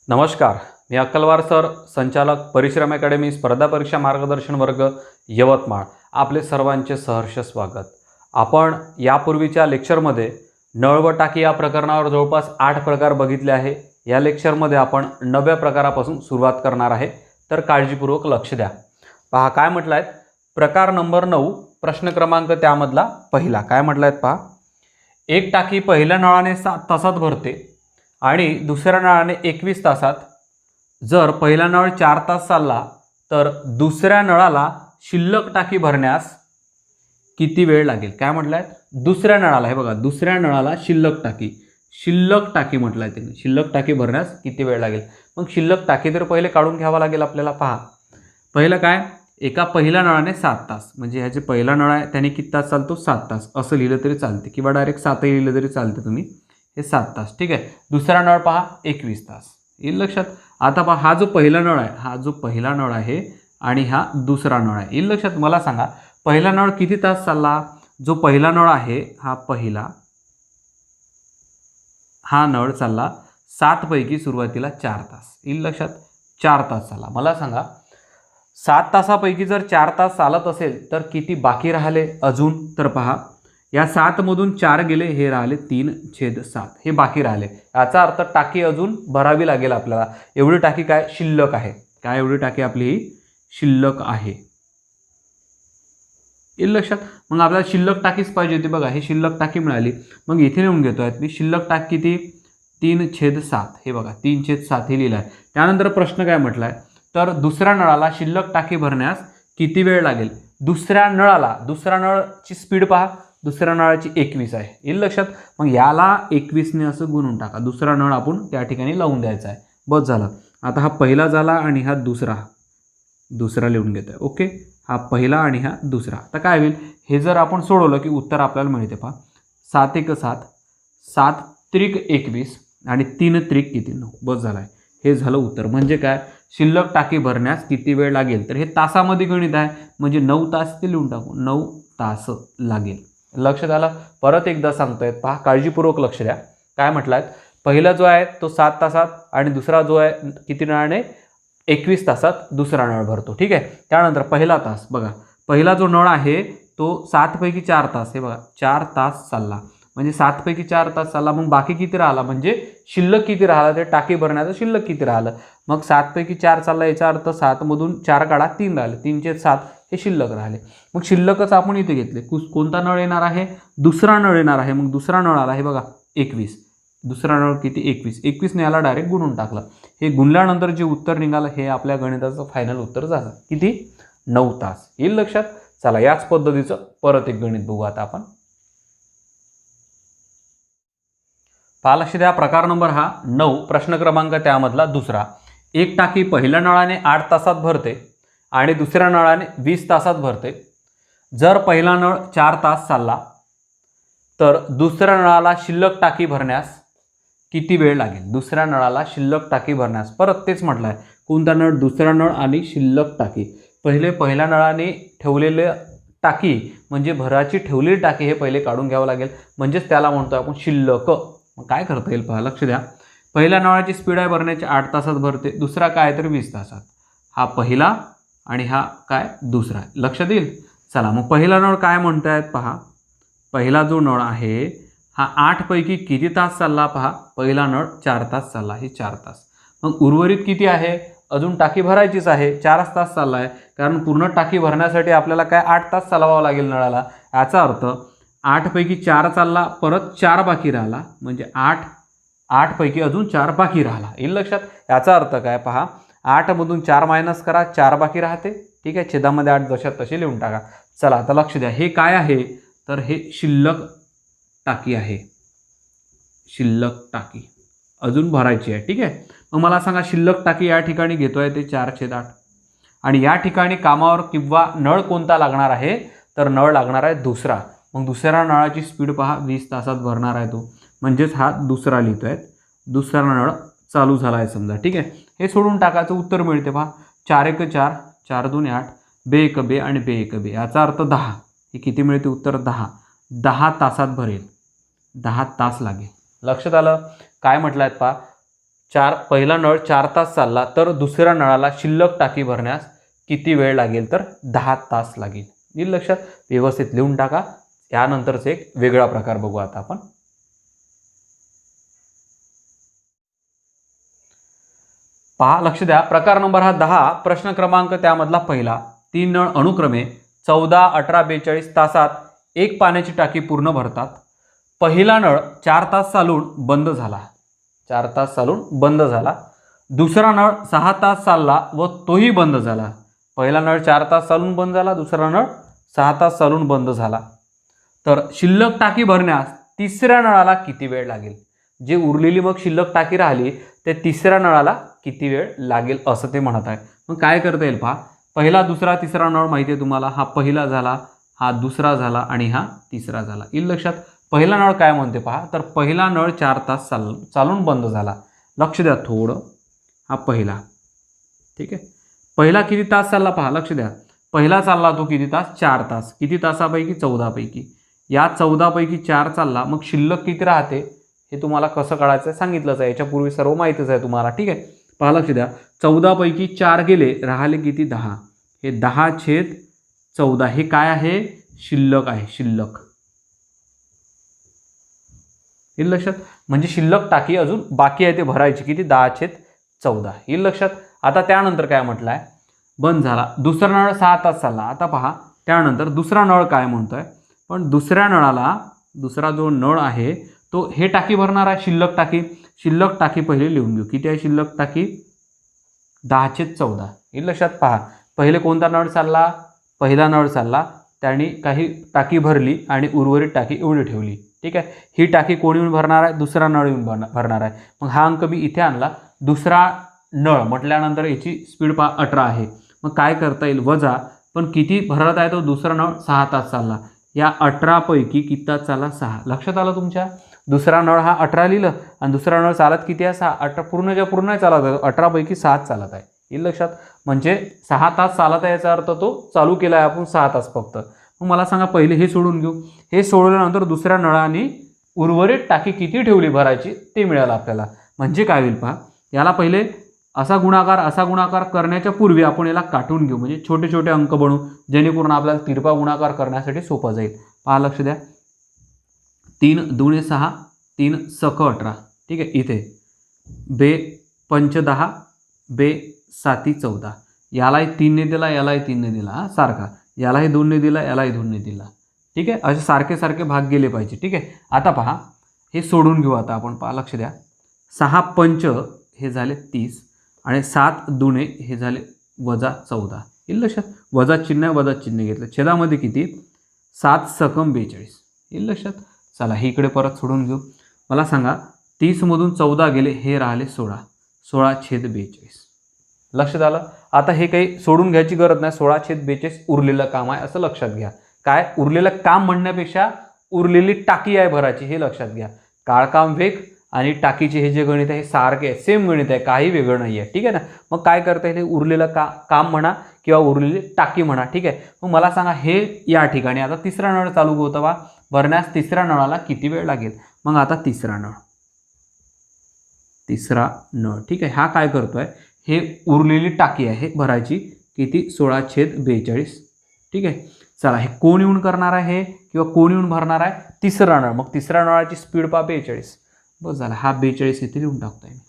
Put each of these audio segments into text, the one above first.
नमस्कार, मी अक्कलवार सर, संचालक परिश्रम अकॅडमी स्पर्धा परीक्षा मार्गदर्शन वर्ग यवतमाळ. आपले सर्वांचे सहर्ष स्वागत. आपण यापूर्वीच्या लेक्चरमध्ये नळ व टाकी या प्रकरणावर जवळपास 8 प्रकार बघितले आहे. या लेक्चरमध्ये आपण 9व्या प्रकारापासून सुरुवात करणार आहे, तर काळजीपूर्वक लक्ष द्या. पहा काय म्हटलं आहे. प्रकार नंबर 9, प्रश्न क्रमांक त्यामधला पहिला काय म्हटलं आहे पहा. एक टाकी पहिल्या नळाने 7 तासात भरते आणि दुसऱ्या नळाने 21 तासात. जर पहिला नळ 4 तास चालला तर दुसऱ्या नळाला शिल्लक टाकी भरण्यास किती वेळ लागेल. काय म्हटलं आहे. दुसऱ्या नळाला, हे बघा, दुसऱ्या नळाला शिल्लक टाकी म्हटलं आहे त्यांनी. शिल्लक टाकी भरण्यास किती वेळ लागेल. मग शिल्लक टाकी तर पहिले काढून घ्यावा लागेल आपल्याला. पहा पहिलं काय, एका पहिल्या नळाने 7 तास, म्हणजे ह्याचे पहिला नळ आहे त्याने किती तास चालतो, 7 तास असं लिहिलं तरी चालते, किंवा डायरेक्ट 7ही लिहिलं तरी चालते तुम्ही. हे 7 तास, ठीक आहे. दुसरा नळ पहा 21 तास, येईल लक्षात. आता पहा हा जो पहिला नळ आहे, हा जो पहिला नळ आहे आणि हा दुसरा नळ आहे, येईल लक्षात. मला सांगा पहिला नळ किती तास चालला. जो पहिला नळ आहे हा नळ चालला 7 पैकी सुरुवातीला 4 तास, येईल लक्षात. 4 तास चालला. मला सांगा 7 तासापैकी जर 4 तास चालत असेल तर किती बाकी राहिले अजून. तर पहा या 7 मधून 4 गेले, हे राहिले 3/7, हे बाकी राहिले. याचा अर्थ टाकी अजून भरावी लागेल आपल्याला. एवढी टाकी काय शिल्लक आहे. काय एवढी टाकी आपली शिल्लक आहे, येईल लक्षात. मग आपल्याला शिल्लक टाकीच पाहिजे होती. बघा ही शिल्लक टाकी मिळाली. मग इथे लिहून घेतोय मी शिल्लक टाकी किती, 3/7. हे बघा 3/7 हे लिहिलं आहे. त्यानंतर प्रश्न काय म्हटलाय, तर दुसऱ्या नळाला शिल्लक टाकी भरण्यास किती वेळ लागेल. दुसऱ्या नळाची स्पीड पहा. दुसऱ्या नळाची 21 आहे, येईल लक्षात. मग याला 21ने असं गुणून टाका. दुसरा नळ आपण त्या ठिकाणी लावून द्यायचा आहे. बस झालं. आता हा पहिला झाला आणि हा दुसरा लिहून घेतोय. ओके, हा पहिला आणि हा दुसरा. आता काय होईल, हे जर आपण सोडवलं की उत्तर आपल्याला मिळते. पहा 7 × 7, 7 त्रिक 21 आणि 3 त्रिक किती 9. बस झालाय. हे झालं उत्तर. म्हणजे काय, शिल्लक टाकी भरण्यास किती वेळ लागेल. तर हे तासामध्ये गणित आहे, म्हणजे 9 तास ते लिहून टाकू. 9 तास लागेल. लक्षात आलं. परत एकदा सांगतोय, पहा काळजीपूर्वक लक्ष द्या. काय म्हटलाय, पहिला जो आहे तो 7 तासात आणि दुसरा जो आहे किती नळाने 21 तासात दुसरा नळ भरतो, ठीक आहे. त्यानंतर पहिला तास बघा, पहिला जो नळ आहे तो 7 पैकी 4 तास, हे बघा 4 तास चालला. म्हणजे 7 पैकी 4 तास चालला. मग बाकी किती राहिला, म्हणजे शिल्लक किती राहिला, ते टाकी भरण्याचं शिल्लक किती राहिलं. मग 7 पैकी 4 चालला, याचा अर्थ 7 मधून 4 काढा, 3 राहिले, 3/7 हे शिल्लक राहिले. मग शिल्लकच आपण इथे घेतले. कोणता नळ येणार आहे, दुसरा नळ येणार आहे. मग दुसरा नळ आला, हे बघा 21. दुसरा नळ किती 21 ने याला डायरेक्ट गुणून टाकलं. हे गुणल्यानंतर जे उत्तर निघालं हे आपल्या गणिताचं फायनल उत्तर झालं. किती, 9 तास, येईल लक्षात. चला याच पद्धतीचं परत एक गणित बघू आता आपण. पहा लक्ष द्या. प्रकार नंबर 9, प्रश्न क्रमांक त्यामधला दुसरा. एक टाकी पहिल्या नळाने 8 तासात भरते आणि दुसऱ्या नळाने 20 तासात भरते. जर पहिला नळ 4 तास चालला तर दुसऱ्या नळाला शिल्लक टाकी भरण्यास किती वेळ लागेल. दुसऱ्या नळाला शिल्लक टाकी भरण्यास, परत तेच म्हटलं आहे. कोणता नळ, दुसरा नळ आणि शिल्लक टाकी. पहिल्या नळाने ठेवलेले टाकी म्हणजे भराची ठेवलेली टाकी हे पहिले काढून घ्यावं लागेल, म्हणजेच त्याला म्हणतो आपण शिल्लक. मग काय करता येईल पहा, लक्ष द्या. पहिल्या नळाची स्पीड आहे भरण्याची 8 तासात भरते. दुसरा काय तर 20 तासात. हा पहिला आणि हा काय दुसरा, लक्षात येईल. चला मग पहिला नळ काय म्हणतायत पहा. पहिला जो नळ आहे हा 8 पैकी किती तास चालला. पहा पहिला नळ 4 तास चालला, हे 4 तास. मग उर्वरित किती आहे, अजून टाकी भरायचीच आहे. 4 तास चालला आहे, कारण पूर्ण टाकी भरण्यासाठी आपल्याला काय 8 तास चालवावं लागेल नळाला. याचा अर्थ 8 पैकी 4 चालला, परत 4 बाकी राहिला, म्हणजे 8 पैकी अजून 4 बाकी राहिला, येईल लक्षात. याचा अर्थ काय पहा, 8 मधून 4 मायनस करा, 4 बाकी राहते, ठीक आहे. छेदामध्ये 8 जशात तसे लिहून टाका. चला आता लक्ष द्या. हे काय आहे, तर हे शिल्लक टाकी आहे. शिल्लक टाकी अजून भरायची आहे, ठीक आहे. मग मला सांगा शिल्लक टाकी या ठिकाणी घेतोय ते 4/8 आणि या ठिकाणी कामावर किंवा नळ कोणता लागणार आहे, तर नळ लागणार आहे दुसरा. मग दुसऱ्या नळाची स्पीड पहा 20 तासात भरणार आहे तो, म्हणजेच हा दुसरा लिहितोय. दुसरा नळ चालू झाला आहे समजा, ठीक आहे. हे सोडून टाकायचं, उत्तर मिळते पहा 4×1 = 4, 4×2 = 8, 2×1 = 2 आणि 2×1 = 2. याचा अर्थ 10. हे किती मिळते उत्तर 10. 10 तासात भरेल, 10 तास लागेल. लक्षात आलं. काय म्हटलं आहेत पहा, पहिला नळ 4 तास चालला तर दुसऱ्या नळाला शिल्लक टाकी भरण्यास किती वेळ लागेल? तर 10 तास लागेल. येईल लक्षात? व्यवस्थित लिहून टाका. यानंतरचा एक वेगळा प्रकार बघू आता आपण. पहा, लक्ष द्या. प्रकार नंबर हा 10, प्रश्न क्रमांक त्यामधला पहिला. 3 नळ अनुक्रमे 14, 18, 42 तासात एक पाण्याची टाकी पूर्ण भरतात. पहिला नळ 4 तास चालून बंद झाला. 4 तास चालून बंद झाला. दुसरा नळ 6 तास चालला व तोही बंद झाला. पहिला नळ 4 तास चालून बंद झाला, दुसरा नळ 6 तास चालून बंद झाला. तर शिल्लक टाकी भरण्यास तिसऱ्या नळाला किती वेळ लागेल? जे उरलेली मग शिल्लक टाकी राहिली ते तिसऱ्या नळाला किती वेळ लागेल असं ते म्हणत आहे. मग काय करता येईल पहा. पहिला, दुसरा, तिसरा नळ माहिती आहे तुम्हाला. हा पहिला झाला, हा दुसरा झाला आणि हा तिसरा झाला. येईल लक्षात? पहिला नळ काय म्हणते पहा. तर पहिला नळ 4 तास चालून बंद झाला. लक्ष द्या थोडं. हा पहिला, ठीक आहे. पहिला किती तास चालला पहा, लक्ष द्या. पहिला चालला तो किती तास? 4 तास. किती तासापैकी? 14 पैकी. या 14 पैकी 4 चालला, मग शिल्लक किती राहते हे तुम्हाला कसं काढायचं सांगितलंच आहे. याच्यापूर्वी सर्व माहितीच आहे तुम्हाला, ठीक आहे. पहा, लक्ष द्या. 14 पैकी 4 गेले, राहिले किती? 10. हे 10/14 हे काय आहे? शिल्लक आहे, शिल्लक. येईल लक्षात? म्हणजे शिल्लक टाकी अजून बाकी आहे ते भरायची. किती? 10/14. येईल लक्षात? आता त्यानंतर काय म्हटलं आहे? बंद झाला. दुसरा नळ 6 तास चालला. आता पहा त्यानंतर दुसरा नळ काय म्हणतोय. पण दुसऱ्या नळाला, दुसरा जो नळ आहे तो हे टाकी भरणार आहे, शिल्लक टाकी. शिल्लक टाकी पहिले लिहून घेऊ. किती आहे शिल्लक टाकी? 10/14. येईल लक्षात? पहा, पहिले कोणता नळ चालला? पहिला नळ चालला. त्याने काही टाकी भरली आणि उर्वरित टाकी एवढी ठेवली, ठीक आहे. ही टाकी कोणी येऊन भरणार आहे? दुसरा नळ येऊन भरणार आहे. मग हा अंक मी इथे आणला. दुसरा नळ म्हटल्यानंतर याची स्पीड पहा 18 आहे. मग काय करता येईल? वजा. पण किती भरत आहे तो दुसरा नळ? 6 तास चालला. या 18 पैकी किती तास चालला? 6. लक्षात आलं तुमच्या? दुसरा नळ हा 18 लिहिलं आणि दुसरा नळ चालत किती आहे? 6. 18 पूर्ण चालत आहे. 18 पैकी 6 चालत आहे. येईल लक्षात? म्हणजे 6 तास चालत आहे याचा अर्थ तो चालू केला आहे आपण 6 तास फक्त. मग मला सांगा पहिले हे सोडून घेऊ. हे सोडल्यानंतर दुसऱ्या नळाने उर्वरित टाकी किती ठेवली भरायची ते मिळालं आपल्याला. म्हणजे काय होईल पहा. याला पहिले असा गुणाकार करण्याच्या पूर्वी आपण याला काटून घेऊ. म्हणजे छोटे छोटे अंक बनवू जेणेकरून आपल्याला तिरपा गुणाकार करण्यासाठी सोपं जाईल. पहा, लक्ष द्या. 3 2 6, 3 6 18, ठीक आहे. इथे 2 5 10, 2 7 14. यालाही 3 ने दिला, यालाही 3 ने दिला, सारखा. यालाही 2 ने दिला, यालाही 2 ने दिला, ठीक आहे. असे सारखे सारखे भाग गेले पाहिजे, ठीक आहे. आता पहा हे सोडून घेऊ आता आपण. पहा, लक्ष द्या. 6 5 हे झाले 30 आणि 7 2 हे झाले -14. येईल लक्षात? वजा चिन्ह घेतलं. छेदामध्ये किती? 7 सकम 42. येईल लक्षात? चला हे इकडे परत सोडून घेऊ. मला सांगा 30 मधून 14 गेले, हे राहिले 16. 16/42. लक्षात आलं? आता हे काही सोडून घ्यायची गरज नाही. 16/42 उरलेलं काम आहे असं लक्षात घ्या. काय उरलेलं काम म्हणण्यापेक्षा उरलेली टाकी आहे भरायची हे लक्षात घ्या. काळकाम वेग आणि टाकीचे हे जे गणित आहे हे सारखे आहे, सेम गणित आहे, काही वेगळं नाही आहे, ठीक आहे ना. मग काय करता येईल? उरलेलं काम म्हणा किंवा उरलेली टाकी म्हणा, ठीक आहे. मग मला सांगा हे या ठिकाणी आता तिसरा नळ चालू होता बा भरण्यास तिसऱ्या नळाला किती वेळ लागेल? मग आता तिसरा नळ, ठीक आहे. हा काय करतोय? हे उरलेली टाकी आहे भरायची. किती? 16/42, ठीक आहे. चला हे कोण येऊन करणार आहे किंवा कोण येऊन भरणार आहे? तिसरा नळ. मग तिसऱ्या नळाची स्पीड पहा 42. बस झाला. हा 42 इथे लिहून टाकतोय मी.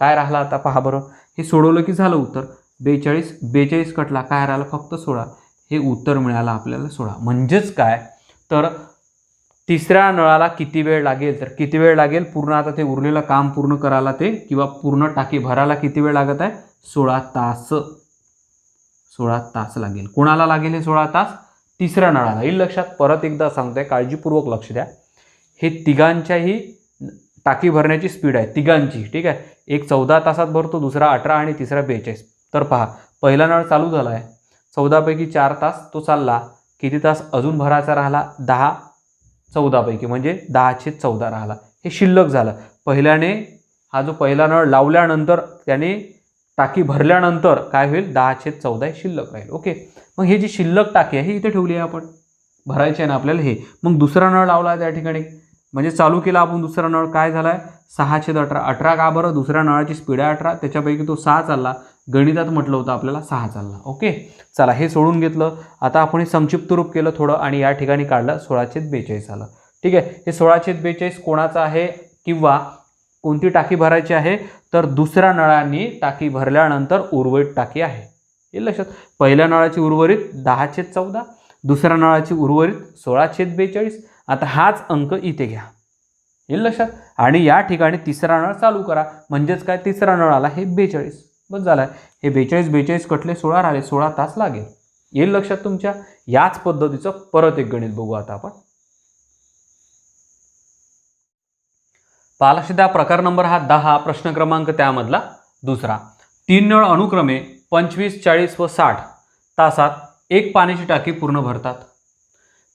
काय राहिला आता पहा बरं. हे सोडवलं की झालं उत्तर. 42 कटला, काय राहिलं? फक्त 16. हे उत्तर मिळालं आपल्याला 16. म्हणजेच काय? तर तिसऱ्या नळाला किती वेळ लागेल? तर किती वेळ लागेल? पूर्ण आता ते उरलेलं काम पूर्ण करायला ते किंवा पूर्ण टाकी भरायला किती वेळ लागत आहे? 16 तास. 16 तास लागेल. कोणाला लागेल हे 16 तास? तिसऱ्या नळाला. येईल लक्षात? परत एकदा सांगतोय, काळजीपूर्वक लक्ष द्या. हे तिघांच्याही टाकी भरण्याची स्पीड आहे, तिघांची, ठीक आहे. एक 14 तासात भरतो, दुसरा 18 आणि तिसरा 42. तर पहा पहिला नळ चालू झाला आहे. 14 पैकी 4 तास तो चालला. किती तास अजून भरायचा राहिला? 10. 14 पैकी म्हणजे 10/14 राहिला. हे शिल्लक झालं. पहिल्याने हा जो पहिला नळ लावल्यानंतर त्याने टाकी भरल्यानंतर काय होईल? 10/14 शिल्लक राहील. ओके. मग हे जी शिल्लक टाकी आहे ही इथे ठेवली आहे आपण, भरायची आहे ना आपल्याला हे. मग दुसरा नळ लावला त्या ठिकाणी. म्हणजे चालू केला आपण दुसरा नळ, काय झाला आहे 6/18. 18 का बरं, दुसऱ्या नळाची स्पीड आहे 18, त्याच्यापैकी तो 6 चालला, गणितात म्हटलं होतं आपल्याला 6 चालला. ओके, चला हे सोडून घेतलं. आता आपण हे संक्षिप्त रूप केलं थोडं आणि या ठिकाणी काढलं 16/42 आलं. ठीक आहे, हे 16/42 कोणाचं आहे किंवा कोणती टाकी भरायची आहे, तर दुसऱ्या नळाने टाकी भरल्यानंतर उर्वरित टाकी आहे. हे लक्षात, पहिल्या नळाची उर्वरित 10/14, दुसऱ्या नळाची उर्वरित 16/42. आता हाच अंक इथे घ्या, येईल लक्षात. आणि या ठिकाणी तिसरा नळ चालू करा, म्हणजेच काय तिसरा नळ आला हे 42. बस झालाय, हे 42 कटले 16 राहिले, 16 तास लागेल. येईल लक्षात तुमच्या. याच पद्धतीचं परत एक गणित बघू आता आपण. लक्ष द्या, प्रकार नंबर हा 10, प्रश्न क्रमांक त्यामधला दुसरा. 3 नळ अनुक्रमे 25, 40 व 60 तासात एक पाण्याची टाकी पूर्ण भरतात.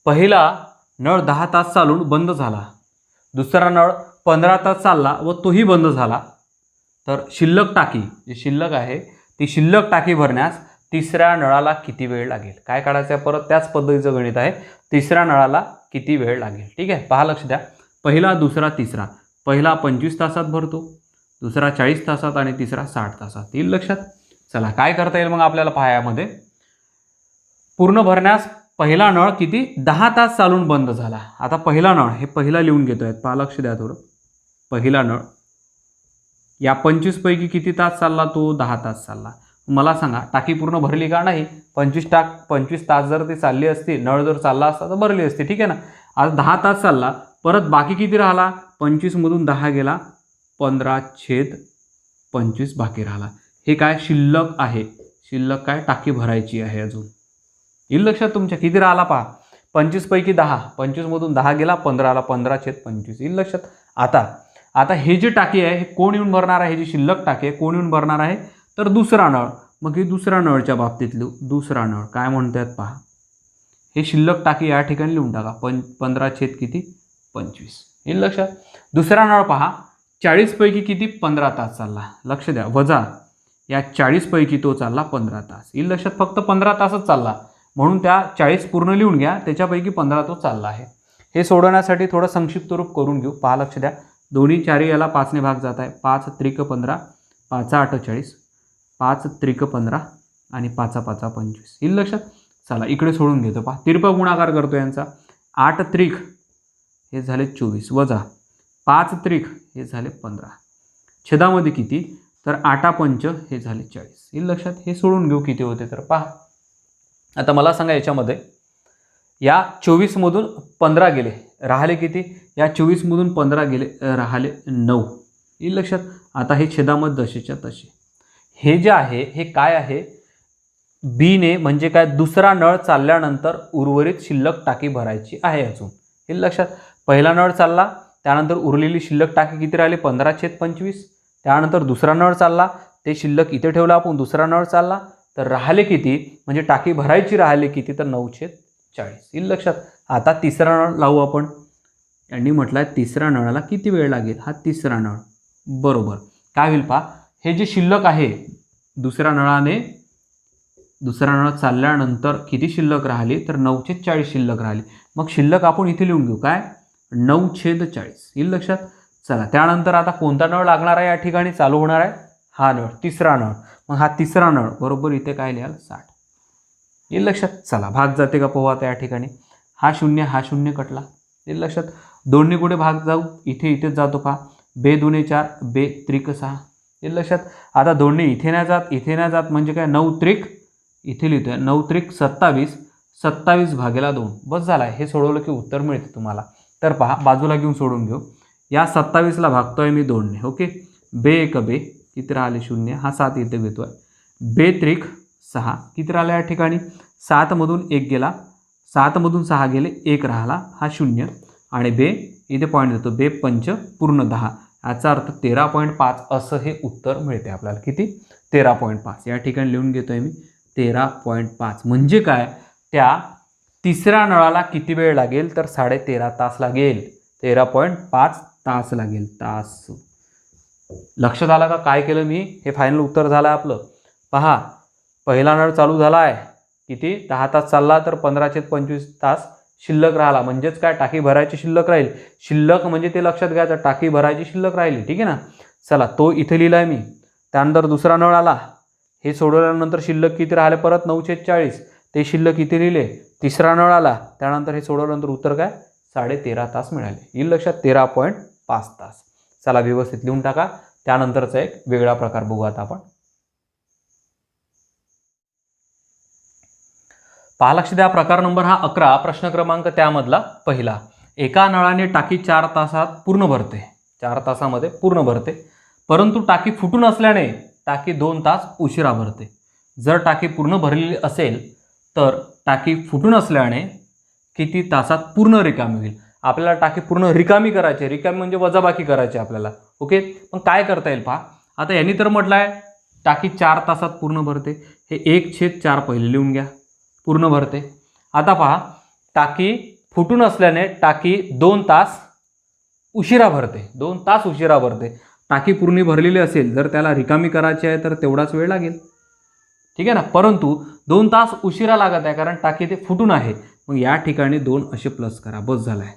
पहिला नळ 10 तास चालून बंद झाला, दुसरा नळ 15 तास चालला व तोही बंद झाला. तर शिल्लक टाकी जी शिल्लक आहे ती शिल्लक टाकी भरण्यास तिसऱ्या नळाला किती वेळ लागेल. काय काढायचं आहे, परत त्याच पद्धतीचं गणित आहे. तिसऱ्या नळाला किती वेळ लागेल. ठीक आहे, पहा लक्ष द्या. पहिला, दुसरा, तिसरा. पहिला 25 तासात भरतो, दुसरा 40 तासात आणि तिसरा 60 तासात. येईल लक्षात. चला काय करता येईल मग आपल्याला पहा. यामध्ये पूर्ण भरण्यास पहिला नळ किती 10 तास चालून बंद झाला. आता पहिला नळ हे पहिला लिहून घेतोय, पहा लक्ष द्या थोडं. पहिला नळ या 25 पैकी किती तास चालला, तो 10 तास चालला. मला सांगा टाकी पूर्ण भरली का नाही. 25 तास जर ती चालली असती, नळ जर चालला असता तर भरली असती. ठीक आहे ना. आज 10 तास चालला, परत बाकी किती राहिला, 25 मधून 10 गेला, 15/25 बाकी राहिला. हे काय शिल्लक आहे, शिल्लक काय टाकी भरायची आहे अजून. येईल लक्षात तुमच्या. किती राहिला पहा, 25 पैकी 10, 25 मधून 10 गेला, 15 आला, 15/25. येईल लक्षात. आता हे जे टाकी आहे हे कोण येऊन भरणार आहे, हे जी शिल्लक टाकी आहे कोण येऊन भरणार आहे, तर दुसरा नळ. मग हे दुसरा नळच्या बाबतीत लिहू. दुसरा नळ काय म्हणतात पहा, हे शिल्लक टाकी या ठिकाणी लिहून टाका. 15/25. येईल लक्षात. दुसरा नळ पहा, 40 पैकी किती 15 तास चालला. लक्ष द्या, वजा या 40 पैकी तो चालला 15 तास. येईल लक्षात. फक्त 15 तासच चालला, म्हणून त्या 40 पूर्ण लिहून घ्या, त्याच्यापैकी 15 तो चालला आहे. हे सोडवण्यासाठी थोडं संक्षिप्त रूप करून घेऊ. पहा लक्ष द्या. दोन्ही चारी याला 5 ने भाग जात आहे. 5 त्रिक 15, 5 8 40, 5 त्रिक 15 आणि 5 5 25. येईल लक्षात. चला इकडे सोडून घेतो. पहा तिरपा गुणाकार करतो यांचा. 8 त्रिक हे झाले 24, वजा 5 त्रिक हे झाले 15. छेदामध्ये किती, तर 8 पंच हे झाले 40. येईल लक्षात. हे सोडून घेऊ किती होते तर पहा. आता मला सांगा याच्यामध्ये या 24 मधून 15 गेले, राहिले किती, या 24 मधून 15 गेले, राहिले 9. येईल लक्षात. आता हे छेदामध्ये जसेच्या तसे. हे जे आहे हे काय आहे, बी ने म्हणजे काय, दुसरा नळ चालल्यानंतर उर्वरित शिल्लक टाकी भरायची आहे अजून. येईल लक्षात. पहिला नळ चालला, त्यानंतर उरलेली शिल्लक टाकी किती राहिली 15/25. त्यानंतर दुसरा नळ चालला, ते शिल्लक इथे ठेवलं आपण, दुसरा नळ चालला, तर राहिले किती, म्हणजे टाकी भरायची राहिले किती, तर 9/40. येईल लक्षात. आता तिसरा नळ लावू आपण. यांनी म्हटलं आहे तिसऱ्या नळाला किती वेळ लागेल. हा तिसरा नळ बरोबर काय होईल पहा. हे जे शिल्लक आहे दुसऱ्या नळ चालल्यानंतर किती शिल्लक राहिली, तर 9/40 शिल्लक राहिली. मग शिल्लक आपण इथे लिहून घेऊ, काय 9/40. येईल लक्षात. चला त्यानंतर आता कोणता नळ लागणार आहे, या ठिकाणी चालू होणार आहे हा नळ, तिसरा नळ. मग हा तिसरा नळ बरोबर इथे काय लिहाल 60. येईल लक्षात. चला भाग जाते का पाहू आता. या ठिकाणी हा 0 कटला. येईल लक्षात. दोन्ही कुठे भाग जाऊ, इथेच जातो पहा. 2 2 4, 2 त्रिक 6. येईल लक्षात. आता दोन्ही इथे नाही जात, म्हणजे काय 9 त्रिक इथे लिहितोय, 9 त्रिक 27, 27/2. बस झाला. हे सोडवलं की उत्तर मिळते तुम्हाला. तर पहा बाजूला घेऊन सोडून घेऊ. या 27ला भागतोय मी 2 ने. ओके, 2 1 2 किती राहिले 0, हा 7 इथे घेतोय. 2 त्रिक 6 किती राहिला या ठिकाणी, 7 मधून 1 गेला, 7 मधून 6 गेले, 1 राहिला, हा 0 आणि 2 इथे पॉईंट देतो. 2 पंच पूर्ण 10, याचा अर्थ 13.5 असं हे उत्तर मिळते आपल्याला. किती 13.5. या ठिकाणी लिहून घेतोय मी 13.5. म्हणजे काय, त्या तिसऱ्या नळाला किती वेळ लागेल, तर 13.5 तास लागेल. 13.5 तास लागेल. तास. लक्षात आला का काय केलं मी. हे फायनल उत्तर झालं आपलं. पहा पहिला नळ चालू झाला आहे, किती 10 तास चालला, तर 15/25 तास शिल्लक राहिला, म्हणजेच काय, टाकी भरायची शिल्लक राहील. शिल्लक म्हणजे ते लक्षात घ्यायचं, टाकी भरायची शिल्लक राहिली. ठीक आहे ना. चला, तो इथे लिहिलाय मी. त्यानंतर दुसरा नळ आला, हे सोडवल्यानंतर शिल्लक किती राहिले, परत 9/40, ते शिल्लक इथे लिहिले. तिसरा नळ आला, त्यानंतर हे सोडवल्यानंतर उत्तर काय, 13.5 तास मिळाले. येईल लक्षात, 13.5 तास. चला, व्यवस्थित लिहून टाका. त्यानंतरचा एक वेगळा प्रकार बघू आता आपण. पहा, लक्ष द्या. प्रकार नंबर हा 11, प्रश्न क्रमांक त्यामधला पहिला. एका नळाने टाकी 4 तासात पूर्ण भरते, 4 तासामध्ये पूर्ण भरते, परंतु टाकी फुटून असल्याने टाकी 2 तास उशिरा भरते. जर टाकी पूर्ण भरलेली असेल तर टाकी फुटून असल्याने किती तासात पूर्ण रिकामी होईल. आपल्याला टाकी पूर्ण रिकामी करायची, रिकामी म्हणजे वजाबाकी करायची आपल्याला. ओके, मग काय करता येईल पहा. आता यांनी तर म्हटलंय टाकी 4 तासात पूर्ण भरते, हे 1/4 पहिले लिहून घ्या, पूर्ण भरते. आता पहा, टाकी फुटून असल्याने टाकी 2 तास उशिरा भरते, 2 तास उशिरा भरते. टाकी पूर्ण भरलेली असेल, जर त्याला रिकामी करायची आहे तर तेवढाच वेळ लागेल. ठीक आहे ना. परंतु 2 तास उशिरा लागत आहे कारण टाकी ते फुटून आहे. मग या ठिकाणी 2 असे प्लस करा, बस झालं आहे.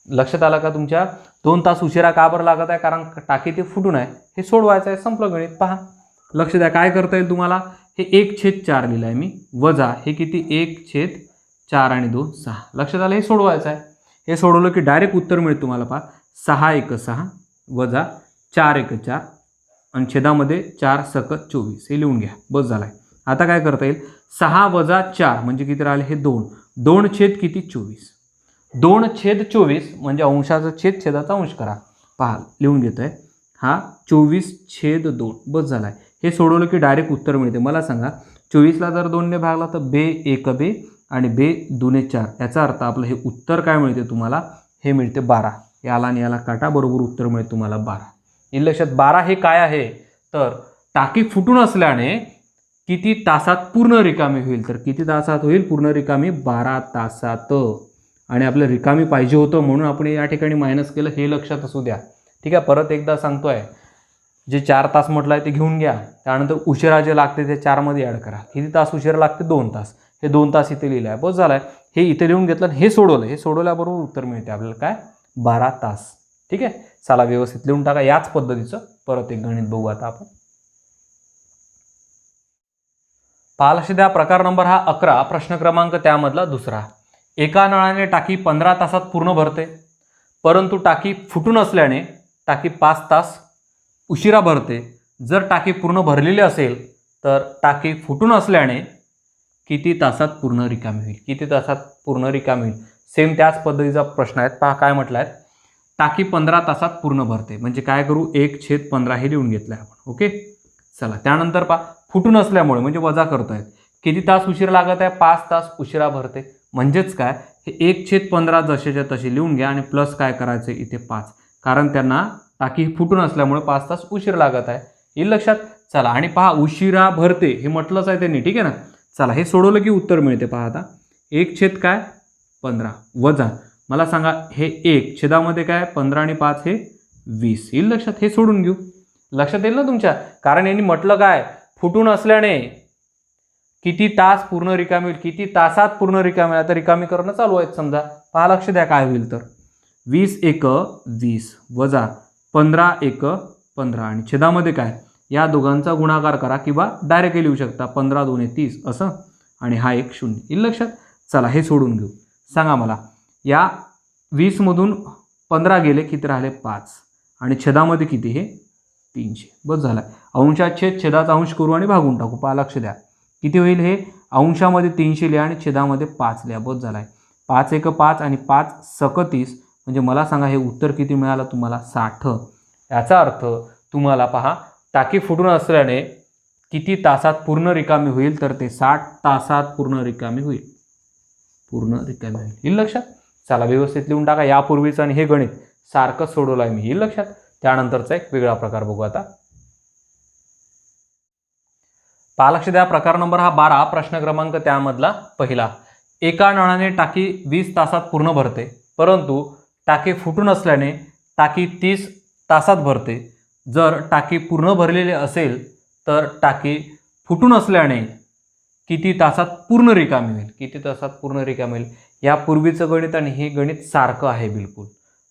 लक्षात आलं का तुमच्या. 2 तास उशिरा का बरं लागत आहे, कारण टाकी ते फुटून आहे. हे सोडवायचं आहे, संपलं गणित. पहा, लक्ष द्या, काय करता येईल तुम्हाला. हे 1/4 लिहिलं आहे मी, वजा हे किती, 1/4 आणि 2 6. लक्षात आलं, हे सोडवायचं आहे. हे सोडवलं की डायरेक्ट उत्तर मिळेल तुम्हाला. पहा, 6×1=6 वजा 4×1=4 आणि छेदामध्ये 4×7=24. हे लिहून घ्या, बस झालाय. आता काय करता येईल, 6 वजा 4 म्हणजे किती राहिले, हे 2. 2 किती, 24. 2/24 म्हणजे अंशाचा छेद छेदाचा अंश करा. पहा, लिहून घेतोय, हा 24/2. बस झालाय. हे सोडवलं की डायरेक्ट उत्तर मिळते. मला सांगा, 24ला जर 2ने भागला तर बे आणि बे 4. याचा अर्थ आपलं हे उत्तर काय मिळते तुम्हाला, हे मिळते 12. याला आणि याला काटा, बरोबर उत्तर मिळते तुम्हाला 12. येईल लक्षात. 12 हे काय आहे, तर टाकी फुटून असल्याने किती तासात पूर्ण रिकामी होईल. तर किती तासात होईल पूर्ण रिकामी, 12 तासात. आणि आपलं रिकामी पाहिजे होतं म्हणून आपण या ठिकाणी मायनस केलं, हे लक्षात असू द्या. ठीक आहे, परत एकदा सांगतोय, जे 4 तास म्हटलं आहे ते घेऊन घ्या. त्यानंतर उशिरा जे लागते ते 4 मध्ये ॲड करा. किती तास उशिरा लागते, 2 तास. हे 2 तास इथे लिहिलं आहे, बस झालं आहे. हे इथे लिहून घेतलं, हे सोडवलं. हे सोडवल्याबरोबर उत्तर मिळते आपल्याला काय, 12 तास. ठीक आहे, चला व्यवस्थित लिहून टाका. याच पद्धतीचं परत एक गणित बघू आता आपण. पहा, लक्ष द्या. प्रकार नंबर हा 11, प्रश्न क्रमांक त्यामधला दुसरा. एका नळाने टाकी 15 तासात पूर्ण भरते, परंतु टाकी फुटून असल्याने टाकी 5 तास उशिरा भरते. जर टाकी पूर्ण भरलेली असेल तर टाकी फुटून असल्याने किती तासात पूर्ण रिकामी होईल, किती तासात पूर्ण रिकामी होईल. सेम त्याच पद्धतीचा प्रश्न आहे. पहा, काय म्हटलं आहे, टाकी 15 तासात पूर्ण भरते, म्हणजे काय करू, 1/15 हे लिहून घेतलं आहे आपण. ओके, चला. त्यानंतर पहा, फुटून असल्यामुळे म्हणजे वजा करतोय, किती तास उशिरा लागत आहे, 5 तास उशिरा भरते. म्हणजेच काय, हे 1/15 जसेच्या तसे लिहून घ्या आणि प्लस काय करायचं इथे 5, कारण त्यांना टाकी फुटून असल्यामुळे 5 तास उशीर लागत आहे. येईल लक्षात. चला, आणि पहा, उशिरा भरते हे म्हटलंच आहे त्यांनी. ठीक आहे ना. चला, हे सोडवलं की उत्तर मिळते. पहा आता, 1/15 वजा, मला सांगा, हे 1 छेदामध्ये काय, 15 आणि 5 हे 20. येईल लक्षात. हे सोडून घेऊ, लक्षात येईल ना तुमच्या. कारण यांनी म्हटलं काय, फुटून असल्याने किती तास पूर्ण रिकामी होईल, किती तासात पूर्ण रिकामी. आता रिकामी करणं चालू आहे समजा. पहा, लक्ष द्या काय होईल, तर 20×1=20 वजा 15×1=15 आणि छेदामध्ये काय, या दोघांचा गुणाकार करा किंवा डायरेक्ट लिहू शकता, 15×2=30 असं, आणि हा 1 0. येईल लक्षात. चला, हे सोडून घेऊ. सांगा मला, या 20मधून 15 गेले, किती राहिले, 5 आणि छेदामध्ये किती, हे 300. बस झाला. अंशात छेद, छेदाचा अंश करू आणि भागून टाकू. पहा, लक्ष द्या, किती होईल, हे अंशामध्ये 300 लिहा आणि छेदामध्ये 5 लिहा. बस झाला आहे. 5×1=5 आणि 5×6=30 म्हणजे मला सांगा, हे उत्तर किती मिळालं तुम्हाला, 60. याचा अर्थ तुम्हाला पहा, टाकी फुटून असल्याने किती तासात पूर्ण रिकामी होईल, तर ते 60 तासात पूर्ण रिकामी होईल, पूर्ण रिकामी होईल. येईल लक्षात. चला, व्यवस्थित लिहून टाका. यापूर्वीचं आणि हे गणित सारखं सोडवलं आहे मी. येईल लक्षात. त्यानंतरचा एक वेगळा प्रकार बघू आता. पहा, लक्ष द्या. प्रकार नंबर हा 12, प्रश्न क्रमांक त्यामधला पहिला. एका नळाने टाकी 20 तासात पूर्ण भरते, परंतु टाकी फुटून असल्याने टाकी 30 तासात भरते. जर टाकी पूर्ण भरलेली असेल तर टाकी फुटून असल्याने किती तासात पूर्ण रिकामी होईल, किती तासात पूर्ण रिकामी होईल. यापूर्वीचं गणित आणि हे गणित सारखं आहे बिलकुल.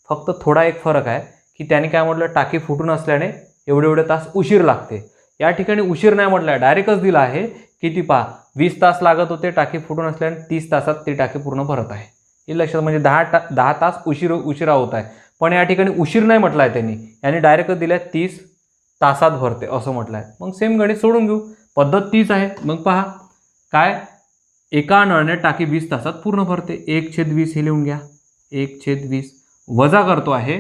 फक्त थोडा एक फरक आहे की त्याने काय म्हटलं, टाकी फुटून असल्याने एवढे तास उशीर लागते. या ठिकाणी उशीर नाही म्हटलं, डायरेक्टच दिला आहे. किती पहा, 20 तास लागत होते टाकी फुटून असल्याने 30 तासात ती टाकी पूर्ण भरत आहे. हे लक्षात, म्हणजे 10 तास उशिरा होत आहे. पण या ठिकाणी उशीर नाही म्हटलं आहे त्यांनी, याने डायरेक्टच दिलं आहे 30 तासात भरते असं म्हटलं आहे. मग सेम गणित सोडून घेऊ, पद्धत तीच आहे. मग पहा काय, एका नळाने टाकी 20 तासात पूर्ण भरते. 1/20 हे लिहून घ्या. 1/20 वजा करतो आहे,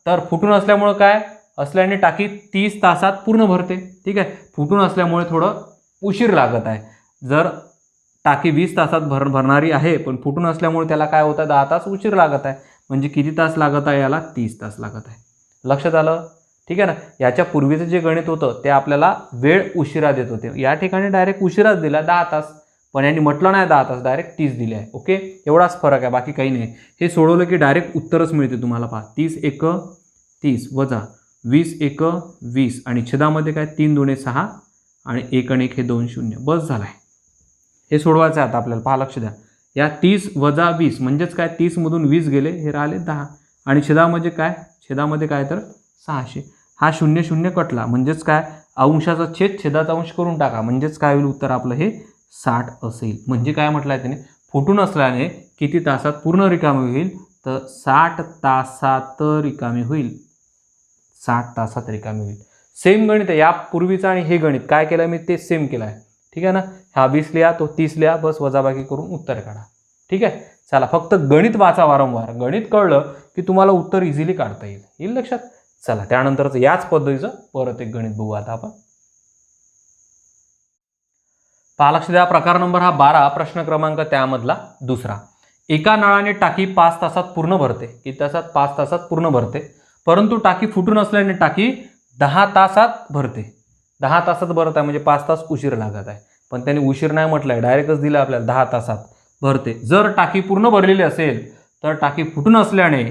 तर फुटून असल्यामुळं काय असल्याने टाकी 30 तासात पूर्ण भरते. ठीक आहे, फुटून असल्यामुळे थोडं उशीर लागत आहे. जर टाकी 20 तासात भरणारी आहे, पण फुटून असल्यामुळे त्याला काय होतं, 10 तास उशीर लागत आहे. म्हणजे किती तास लागत आहे, याला 30 तास लागत आहे. लक्षात आलं? ठीक आहे ना. याच्या पूर्वीचं जे गणित होतं ते आपल्याला वेळ उशिरा देत होते. या ठिकाणी डायरेक्ट उशिराच दिला 10 तास, पण यांनी म्हटलं नाही 10 तास, डायरेक्ट 30 दिले आहे. ओके, एवढाच फरक आहे, बाकी काही नाही. हे सोडवलं की डायरेक्ट उत्तरच मिळते तुम्हाला. पहा 30 × 1 30 वजा 20 × 1 20 आणि छेदामध्ये काय 3 × 2 6 आणि 1 आणि 1 हे 2 0. बस झालं आहे. हे सोडवायचं आहे आता आपल्याला. पहा लक्ष द्या, या 30 वजा 20 म्हणजेच काय, 30 मधून 20 गेले, हे राहिले 10 आणि छेदामध्ये काय तर 600. हा 0 0 कटला, म्हणजेच काय, अंशाचा छेद छेदाचा अंश करून टाका, म्हणजेच काय होईल, उत्तर आपलं हे 60 असेल. म्हणजे काय म्हटलं आहे त्याने, फुटून असल्याने किती तासात पूर्ण रिकामी होईल, तर 60 तासात रिकामी होईल. 60 तासात रिकामी होईल. सेम गणित आहे यापूर्वीचं आणि हे गणित काय केलं मी ते सेम केलं आहे. ठीक आहे ना. हा 20 लिहा, तो 30 लिहा, बस वजाबाकी करून उत्तर काढा. ठीक आहे, चला फक्त गणित वाचा वारंवार. गणित कळलं की तुम्हाला उत्तर इझिली काढता येईल लक्षात. चला त्यानंतरच याच पद्धतीचं परत एक गणित बघू आता आपण. पहा लक्ष द्या, प्रकार नंबर हा 12, प्रश्न क्रमांक त्यामधला दुसरा. एका नळाने टाकी 5 तासात पूर्ण भरते. किती तासात? 5 तासात पूर्ण भरते. परंतु टाकी फुटून असल्याने टाकी 10 तासात भरते. 10 तासात भरत आहे, म्हणजे 5 तास उशीर लागत आहे. पण त्याने उशीर नाही म्हटलंय, डायरेक्टच दिलं आपल्याला 10 तासात भरते. जर टाकी पूर्ण भरलेली असेल तर टाकी फुटून असल्याने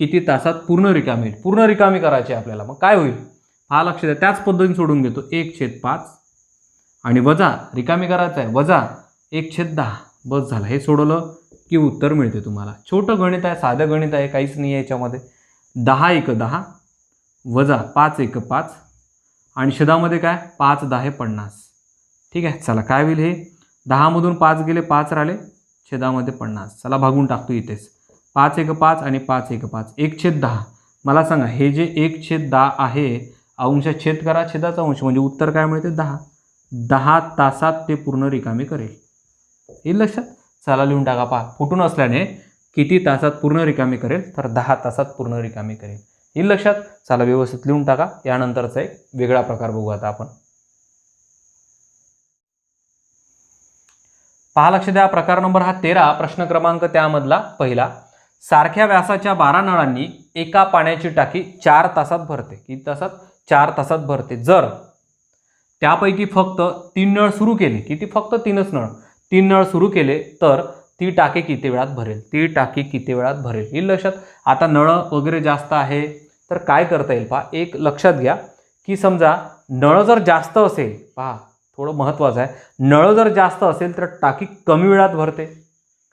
किती तासात पूर्ण रिकामी होईल. पूर्ण रिकामी करायची आपल्याला. मग काय होईल, हा लक्ष द्या, त्याच पद्धतीने सोडून घेतो. 1/5 आणि वजा रिकामी करायचं आहे, वजा 1/10. बस झालं. हे सोडवलं की उत्तर मिळते तुम्हाला. छोटं गणित आहे, साधं गणित आहे, काहीच नाही आहे याच्यामध्ये. 10 × 10 वजा 5 × 5 आणि छेदामध्ये काय 5 × 10 50. ठीक आहे, चला काय होईल, हे 10 मधून 5 गेले, 5 राहिले, छेदामध्ये 50. चला भागून टाकतो इथेच. 5 × 5 आणि 5 × 5 1/10. मला सांगा, हे जे 1/10 आहे, अंश छेद करा, छेदाचा अंश, म्हणजे उत्तर काय मिळते 10. 10 तासात ते पूर्ण रिकामी करेल. येईल लक्षात. चला लिहून टाका. पहा, फुटून असल्याने किती तासात पूर्ण रिकामी करेल, तर 10 तासात पूर्ण रिकामी करेल. येईल लक्षात. चला व्यवस्थित लिहून टाका. यानंतरचा एक वेगळा प्रकार बघू आता आपण. पहा लक्ष द्या, प्रकार नंबर हा 13, प्रश्न क्रमांक त्यामधला पहिला. सारख्या व्यासाच्या 12 नळांनी एका पाण्याची टाकी 4 तासात भरते. किती तासात? 4 तासात भरते. जर त्यापैकी फक्त 3 नळ सुरू केले, किती, फक्त 3च नळ, 3 नळ सुरू केले, तर ती टाकी किती वेळात भरेल, ती टाकी किती वेळात भरेल. येईल लक्षात. आता नळ वगैरे जास्त आहे तर काय करता येईल, पहा एक लक्षात घ्या की समजा नळ जर जास्त असेल, पहा थोडं महत्त्वाचं आहे, नळ जर जास्त असेल तर टाकी कमी वेळात भरते.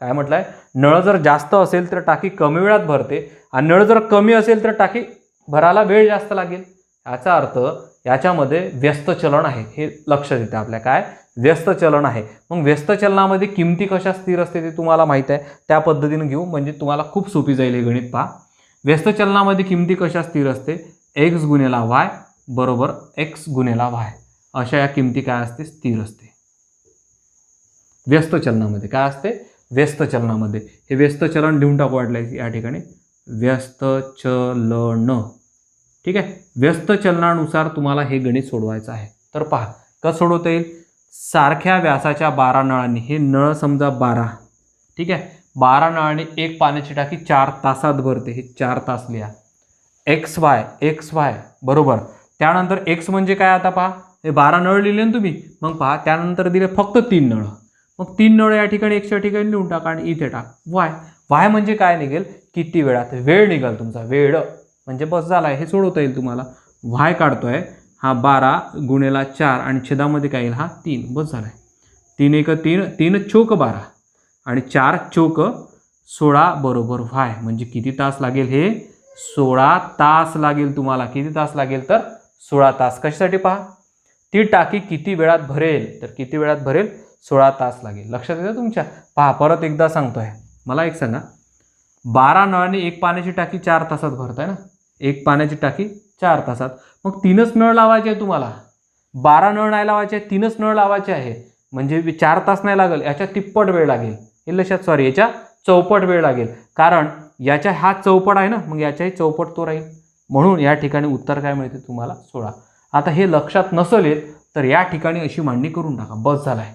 काय म्हटलंय, नळ जर जास्त असेल तर टाकी कमी वेळात भरते आणि नळ जर कमी असेल तर टाकी भरायला वेळ जास्त लागेल. याचा अर्थ याच्यामध्ये व्यस्त चलन आहे, हे लक्षात येते आपल्या. काय व्यस्त चलन आहे. मग व्यस्त चलनामध्ये किमती कशा स्थिर असते ते तुम्हाला माहिती आहे, त्या पद्धतीने घेऊ म्हणजे तुम्हाला खूप सोपी जाईल हे गणित. पहा, व्यस्त चलनामध्ये किमती कशा स्थिर असते, x × y बरोबर x × y, अशा या किमती काय असते, स्थिर असते. व्यस्त चलनामध्ये काय असते, व्यस्त चलनामध्ये. हे व्यस्त चलन लिहून टाकू वाटलं या ठिकाणी, व्यस्त चलन. ठीक आहे, व्यस्त चलनानुसार तुम्हाला हे गणित सोडवायचं आहे. तर पहा कसं सोडवता येईल. सारख्या व्यासाच्या 12 नळांनी, हे नळ समजा 12, ठीक आहे, 12 नळांनी एक पाण्याची टाकी 4 तासात भरते. हे 4 तास लिहा. x y बरोबर. त्यानंतर x म्हणजे काय, आता पहा हे 12 नळ लिहिले ना तुम्ही, मग पहा त्यानंतर दिले फक्त 3 नळ, मग 3 नळ या ठिकाणी x च्या ठिकाणी लिहून टाका आणि इथे टाक y म्हणजे काय निघेल, किती वेळात, वेळ निघाल तुमचा, वेळ म्हणजे बस झाला आहे. हे सोडवता येईल तुम्हाला. y काढतोय, हा 12 × 4 आणि छेदामध्ये काय येईल, हा 3, बस झाला आहे. 3 × 1 3, 3 × 4 12 आणि 4 × 4 16 बरोबर y म्हणजे किती तास लागेल? हे 16 तास लागेल तुम्हाला. किती तास लागेल? तर 16 तास. कशासाठी पहा, ती टाकी किती वेळात भरेल? तर किती वेळात भरेल? 16 तास लागेल. लक्षात येतं तुमच्या? पहा परत एकदा सांगतोय. मला एक सांगा, 12 नळांनी एक पाण्याची टाकी 4 तासात भरताय ना? एक पाण्याची टाकी 4 तासात. मग 3च नळ लावायचे आहे तुम्हाला. 12 नळ नाही लावायचे, 3च नळ लावायचे आहे. म्हणजे 4 तास नाही लागेल, याच्या तिप्पट वेळ लागेल. हे लक्षात, सॉरी, याच्या चौपट वेळ लागेल. कारण याच्या हा चौपट आहे ना, मग याच्याही चौपट तो राहील. म्हणून या ठिकाणी उत्तर काय मिळते तुम्हाला? 16. आता हे लक्षात नसेल येत तर या ठिकाणी अशी मांडणी करून टाका. बस झालाय.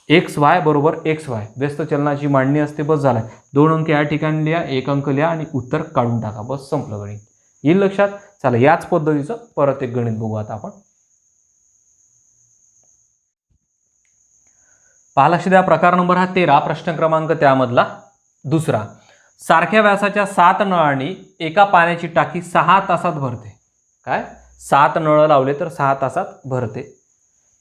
XY बरोबर XY व्यस्त चलनाची मांडणी असते. बस झालाय. 2 अंक या ठिकाणी लिहा, 1 अंक लिहा आणि उत्तर काढून टाका. बस संपलं गणित. येईल लक्षात? चला याच पद्धतीचं परत एक गणित बघू आता आपण. पहा, लक्ष द्या. प्रकार नंबर हा 13, प्रश्न क्रमांक त्यामधला दुसरा. सारख्या व्यासाच्या 7 नळांनी एका पाण्याची टाकी 6 तासात भरते. काय? 7 नळ लावले तर 6 तासात भरते.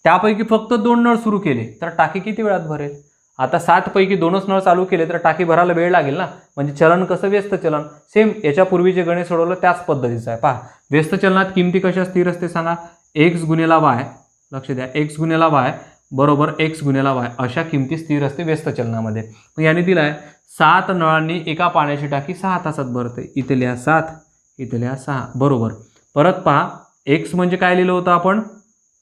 त्यापैकी फक्त 2 नळ सुरू केले तर टाकी किती वेळात भरेल? आता 7 पैकी 2च नळ चालू केले तर टाकी भरायला वेळ लागेल ना. म्हणजे चलन कसं? व्यस्त चलन. सेम याच्यापूर्वी जे गणित सोडवलं त्याच पद्धतीचं आहे. पहा, व्यस्त चलनात किमती कशा स्थिर असते सांगा? x गुणिला y. लक्ष द्या, x गुणिला y बरोबर x गुणिला y अशा किमती स्थिर असते व्यस्त चलनामध्ये. मग याने दिलाय 7 नळांनी एका पाण्याची टाकी 6 तासात भरते. इथे लिहा 7, इथे लिहा 6 बरोबर. परत पहा, x म्हणजे काय लिहिलं होतं आपण?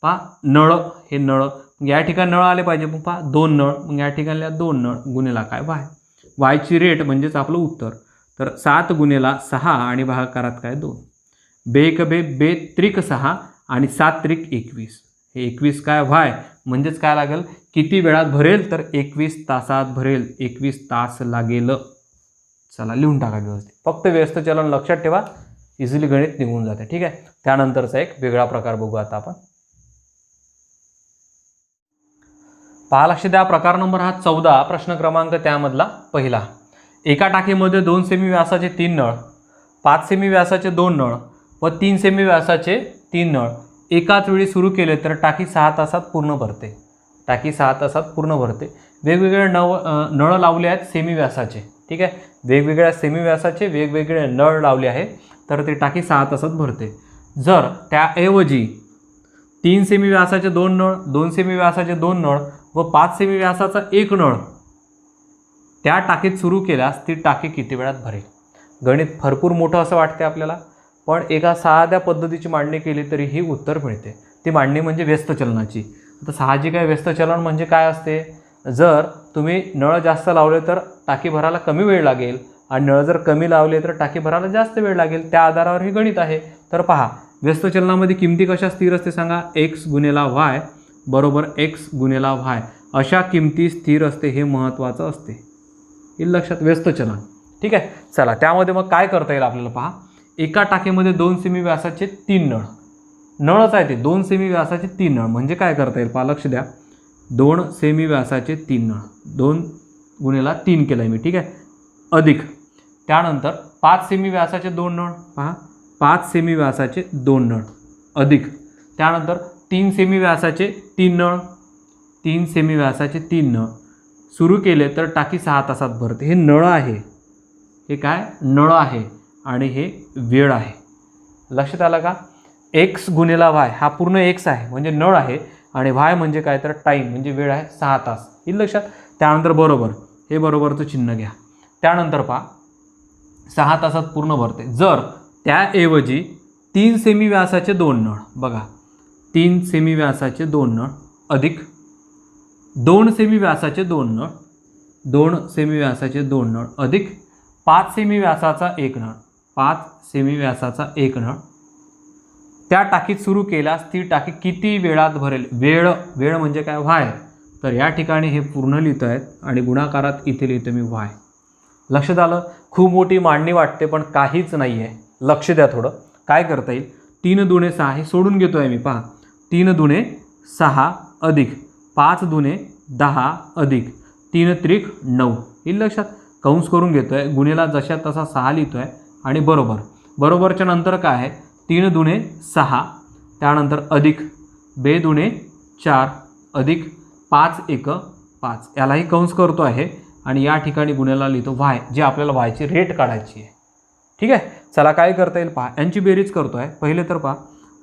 पहा, नळ. हे नळ. या ठिकाणी नळ आले पाहिजे. मग पहा 2 नळ. मग या ठिकाणी लिहा 2 नळ गुणिला काय? y ची रेट म्हणजेच आपलं उत्तर. तर 7 गुणिला 6 आणि भागाकारात काय? 2. बेक बे बे त्रिक 6 आणि 7 त्रिक 21. हे 21 काय? y म्हणजेच काय लागेल? किती वेळात भरेल? तर 21 तासात भरेल. 21 तास लागेल. चला लिहून टाका व्यवस्थित. फक्त व्यस्त चलन लक्षात ठेवा, इझिली गणित निघून जाते. ठीक आहे. त्यानंतरचा एक वेगळा प्रकार बघू आता आपण. पहा, लक्ष द्या. प्रकार नंबर हा 14, प्रश्न क्रमांक त्यामधला पहिला. एका टाकीमध्ये 2 सेमी व्यासाचे 3 नळ, 5 सेमी व्यासाचे 2 नळ व 3 सेमी व्यासाचे 3 नळ एकाच वेळी सुरू केले तर टाकी 6 तासात पूर्ण भरते. टाकी 6 तासात पूर्ण भरते. वेगवेगळे नळ लावले आहेत सेमी व्यासाचे. ठीक आहे. वेगवेगळ्या सेमी व्यासाचे वेगवेगळे नळ लावले आहे तर ते टाकी 6 तासात भरते. जर त्याऐवजी 3 सेमी व्यासाचे 2 नळ, 2 सेमी व्यासाचे 2 नळ व 5 सेमी व्यासाचा 1 नळ त्या टाकीत सुरू केल्यास ती टाकी किती वेळात भरेल? गणित भरपूर मोठं असं वाटते आपल्याला, पण एका साध्या पद्धतीची मांडणी केली तरी ही उत्तर मिळते. ती मांडणी म्हणजे व्यस्त चलनाची. आता साहजिक आहे, व्यस्त चलन म्हणजे काय असते? जर तुम्ही नळ जास्त लावले तर टाकी भरायला कमी वेळ लागेल आणि नळ जर कमी लावले तर टाकी भरायला जास्त वेळ लागेल. त्या आधारावर हे गणित आहे. तर पहा, व्यस्त चलनामध्ये किमती कशा स्थिर असते सांगा? x गुणिला y बरोबर x गुणिला y अशा किमती स्थिर असते. हे महत्त्वाचं असते. हे लक्षात. व्यस्त चलन. ठीक आहे. चला त्यामध्ये मग काय करता येईल आपल्याला? पहा, एका टाकीमध्ये 2 सेमी व्यासाचे 3 नळ. नळच आहे ते. 2 सेमी व्यासाचे 3 नळ म्हणजे काय करता येईल? पहा, लक्ष द्या. 2 सेमी व्यासाचे 3 नळ. 2 गुणिला 3 केलं मी. ठीक आहे. अधिक त्यानंतर 5 सेमी व्यासाचे 2 नळ. पहा, 5 सेमी व्यासाचे 2 नळ अधिक त्यानंतर 3 सेमी व्यासाचे 3 नळ. 3 सेमी व्यासाचे 3 नळ सुरू केले तर टाकी 6 तासात भरते. हे नळ आहे. हे काय? नळ आहे आणि हे वेळ आहे. लक्षात आलं का? x गुणिला y हा पूर्ण x आहे म्हणजे नळ आहे आणि y म्हणजे काय? तर टाईम म्हणजे वेळ आहे. 6 तास. हे लक्षात. त्यानंतर बरोबर, हे बरोबरचं चिन्ह घ्या. त्यानंतर पहा, 6 तासात पूर्ण भरते. जर त्याऐवजी 3 सेमी व्यासाचे 2 नळ. बघा, 3 सेमी व्यासाचे 2 नळ अधिक 2 सेमी व्यासाचे 2 नळ. 2 सेमी व्यासाचे 2 नळ अधिक 5 सेमी व्यासाचा 1 नळ. 5 सेमी व्यासाचा 1 नळ त्या टाकीत सुरू केल्यास ती टाकी किती वेळात भरेल? वेळ. वेळ म्हणजे काय? y. तर या ठिकाणी हे पूर्ण लिहित आहेत आणि गुणाकारात इथे लिहितो मी y. लक्षात आलं? खूप मोठी मांडणी वाटते पण काहीच नाही आहे. लक्ष द्या थोडं. काय करता येईल? 3 दुणे 6 हे सोडून घेतो आहे मी. पहा, 3 दुणे 6 अधिक 5 दुणे 10 अधिक 3 त्रिक 9. हे लक्षात. कंस करून घेतो आहे. गुणिला जशा तसा 6 लिहितो आहे आणि बरोबर. बरोबरच्या नंतर काय आहे? 3 दुणे 6 त्यानंतर अधिक 2 दुणे 4 अधिक 5 1 5. यालाही कंस करतो आहे. आणि या ठिकाणी गुन्ह्याला लिहितो वाय, जे आपल्याला वायची रेट काढायची आहे. ठीक आहे, चला काय करता येईल पहा. यांची बेरीज करतो आहे. पहिले तर पहा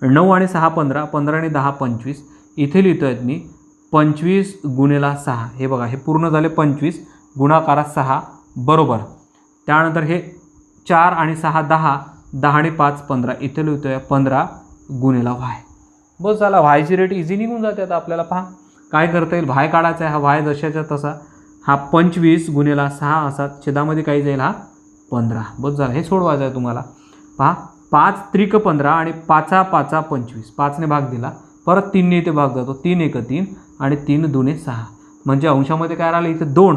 9 आणि 6 15, 15 आणि 10 25. इथे लिहितो आहेत मी 25 गुणिले 6. हे बघा, हे पूर्ण झाले 25 गुणाकारात 6 बरोबर. त्यानंतर हे 4 आणि 6 10, 10 आणि 5 15. इथे लिहितो आहे 15 गुणिले वाय. बस झाला, वायची रेट इझी निघून जाते. आता आपल्याला पहा काय करता येईल. वाय काढायचा आहे. हा वाय जशाच्या तसा, हा 25 गुणिले 6 असा, छेदामध्ये काही जाईल हा 15. बस झालं, हे सोडवायचं आहे तुम्हाला. पहा 5 त्रिक 15 आणि 5 5 25. 5ने भाग दिला, परत 3ने इथे भाग जातो. 3 1 3 आणि 3 2 6. म्हणजे अंशामध्ये काय राहिलं इथे 2,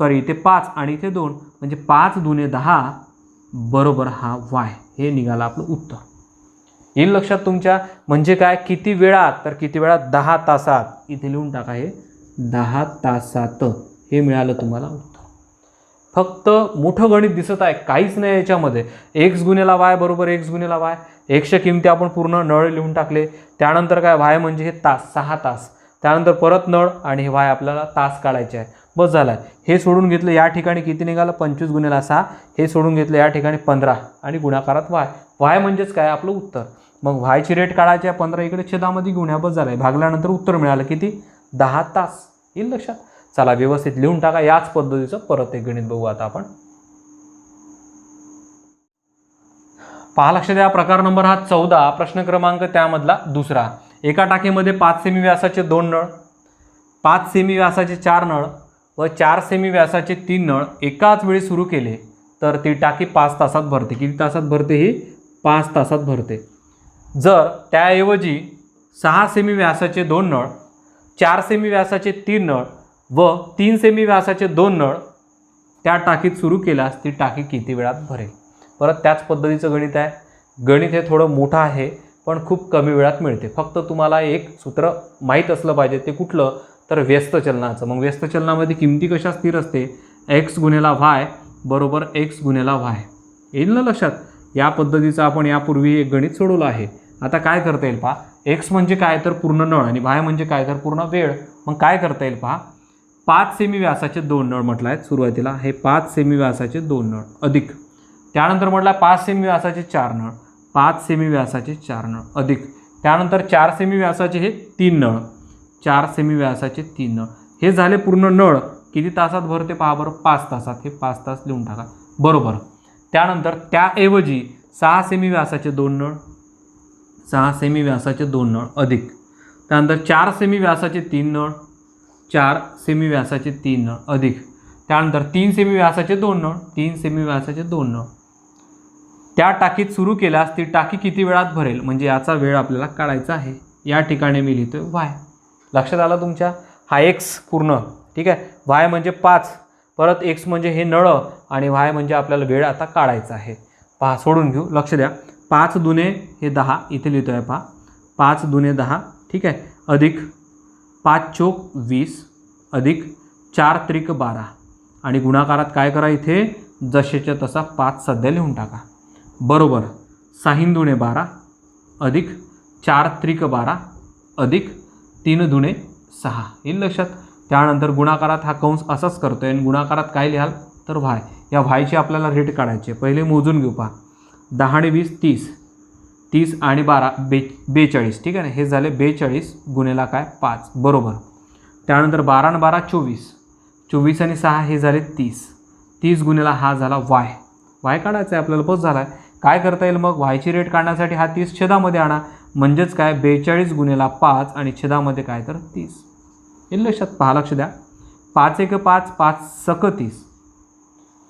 सॉरी इथे 5 आणि इथे 2, म्हणजे 5 2 10 बरोबर हा वाय. हे निघालं आपलं उत्तर. येईल लक्षात तुमच्या. म्हणजे काय, किती वेळात, तर किती वेळात 10 तासात. इथे लिहून टाका हे 10 तासात. हे मिळालं तुम्हाला उत्तर. फक्त मोठं गणित दिसत आहे, काहीच नाही याच्यामध्ये. एक्स गुणिले वाय बरोबर एक्स गुणिले वाय. एक्सच्या किमती आपण पूर्ण नळ लिहून टाकले. त्यानंतर काय, वाय म्हणजे हे तास, 6 तास. त्यानंतर परत नळ आणि हे वाय आपल्याला तास काढायचे आहे. बस झालं आहे. हे सोडून घेतलं, या ठिकाणी किती निघालं 25 गुणिले 6. हे सोडून घेतलं, या ठिकाणी 15 आणि गुणाकारात वाय. वाय म्हणजेच काय आपलं उत्तर. मग वायची रेट काढायची आहे 15, इकडे छेदामध्ये गुण्या. बस झालं आहे. भागल्यानंतर उत्तर मिळालं किती, 10 तास. येईल लक्षात. चला व्यवस्थित लिहून टाका. याच पद्धतीचं परत एक गणित बघू आता आपण. पहा, लक्ष द्या. प्रकार नंबर हा 14, प्रश्न क्रमांक त्यामधला दुसरा. एका टाकीमध्ये 5 सेमी व्यासाचे 2 नळ, 5 सेमी व्यासाचे 4 नळ व 4 सेमी व्यासाचे 3 नळ एकाच वेळी सुरू केले तर ती टाकी 5 तासात भरते. किती तासात भरते ही? 5 तासात भरते. जर त्याऐवजी 6 सेमी व्यासाचे 2 नळ, 4 सेमी व्यासाचे 3 नळ व 3 सेमी व्यासाचे 2 नळ त्या टाकीत सुरू केल्यास ती टाकी किती वेळात भरेल? परत त्याच पद्धतीचं गणित आहे. गणित हे थोडं मोठं आहे पण खूप कमी वेळात मिळते. फक्त तुम्हाला एक सूत्र माहीत असलं पाहिजे. ते कुठलं? तर व्यस्त चलनाचं. मग व्यस्त चलनामध्ये किमती कशा स्थिर असते? एक्स गुणिले वाय बरोबर एक्स गुणिले वाय. येईल ना लक्षात? या पद्धतीचं आपण यापूर्वी एक गणित सोडवलं आहे. आता काय करता येईल पहा. एक्स म्हणजे काय तर पूर्ण नळ आणि वाय म्हणजे काय तर पूर्ण वेळ. मग काय करता येईल पहा. 5 सेमी व्यासाचे 2 नळ म्हटलं आहेत सुरुवातीला. हे 5 सेमी व्यासाचे 2 नळ अधिक त्यानंतर म्हटलं 5 सेमी व्यासाचे 4 नळ, 5 सेमी व्यासाचे 4 नळ अधिक त्यानंतर 4 सेमी व्यासाचे हे 3 नळ, 4 सेमी व्यासाचे 3 नळ. हे झाले पूर्ण नळ. किती तासात भरते पहा बरं? 5 तासात. हे 5 तास लिहून टाका बरोबर. त्यानंतर त्याऐवजी 6 सेमी व्यासाचे 2 नळ, 6 सेमी व्यासाचे 2 नळ अधिक त्यानंतर 4 सेमी व्यासाचे 3 नळ, 4 सेमी व्यासाचे 3 नळ अधिक त्यानंतर 3 सेमी व्यासाचे 2 नळ, 3 सेमी व्यासाचे 2 नळ त्या टाकीत सुरू केल्यास ती टाकी किती वेळात भरेल? म्हणजे याचा वेळ आपल्याला काढायचा आहे. या ठिकाणी मी लिहितोय वाय. लक्षात आलं तुमच्या? हा एक्स पूर्ण, ठीक आहे. वाय म्हणजे 5, परत एक्स म्हणजे हे नळ आणि वाय म्हणजे आपल्याला वेळ आता काढायचा आहे. पहा सोडून घेऊ. लक्ष द्या. 5 दुने हे 10 इथे लिहितोय पहा. 5 दुने 10, ठीक आहे, अधिक 5 चोक 20 अधिक 4 त्रिक 12 आणि गुणाकारात काय करा इथे जसेच्या तसा 5 सध्या लिहून टाका बरोबर. 6 दुने 12 अधिक 4 त्रिक 12 अधिक 3 दुने 6. येईल लक्षात? त्यानंतर गुणाकारात हा कंस असाच करतोय आणि गुणाकारात काय लिहाल तर वाय. या वायची आपल्याला रेट काढायची आहे. पहिले मोजून घेऊ पहा. 10 आणि 20 30, 30 आणि 12 42, ठीक आहे ना. हे झाले 42 गुणिला काय 5 बरोबर. त्यानंतर 12 आणि 12 24, 24 आणि 6 हे झाले 30, 30 गुणिला हा झाला वाय. वाय काढायचा आहे आपल्याला. बस झाला आहे. काय करता येईल मग? वायची रेट काढण्यासाठी हा 30 छेदामध्ये आणा. म्हणजेच काय 42 गुणिला 5 आणि छेदामध्ये काय तर 30. येईल लक्षात? पहा लक्ष द्या. 5 1 5, 5 सक 30,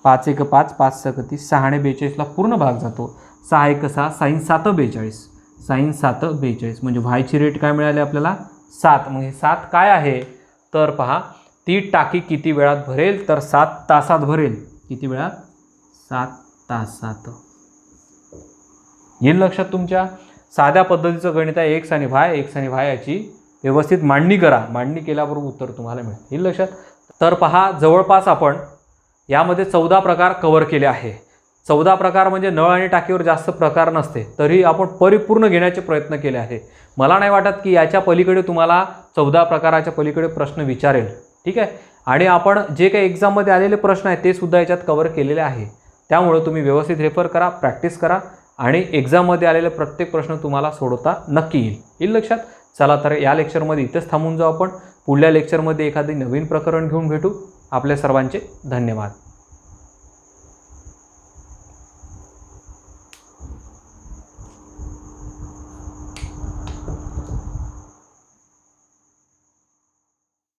5 1 5, 5 सक 30. 6 आणि 42ला पूर्ण भाग जातो. 6 1 6, साईन 7 42, साईन 7 42 म्हणजे व्हायची रेट काय मिळाली आपल्याला 7. मग हे 7 काय आहे तर पहा. ती टाकी किती वेळात भरेल तर 7 तासात भरेल. किती वेळात? 7 तासात. येईल लक्षात तुमच्या? साध्या पद्धतीचं गणित आहे. एक्स आणि वाय, एक्स आणि वाय याची व्यवस्थित मांडणी करा. मांडणी केल्याबरोबर उत्तर तुम्हाला मिळेल. येईल लक्षात? तर पहा जवळपास आपण यामध्ये 14 प्रकार कव्हर केले आहे. 14 प्रकार म्हणजे नळ आणि टाकीवर जास्त प्रकार नसते तरी आपण परिपूर्ण घेण्याचे प्रयत्न केले आहे. मला नाही वाटत की याच्या पलीकडे तुम्हाला 14 प्रकाराच्या पलीकडे प्रश्न विचारेल, ठीक आहे. आणि आपण जे काही एक्झाममध्ये आलेले प्रश्न आहेत ते सुद्धा याच्यात कव्हर केलेले आहे. त्यामुळे तुम्ही व्यवस्थित रेफर करा, प्रॅक्टिस करा आणि एक्झाममध्ये आलेले प्रत्येक प्रश्न तुम्हाला सोडवता नक्की येईल लक्षात. चला तर या लेक्चरमध्ये इथंच थांबून जाऊ आपण. पुढल्या लेक्चरमध्ये एखादी नवीन प्रकरण घेऊन भेटू. आपल्या सर्वांचे धन्यवाद.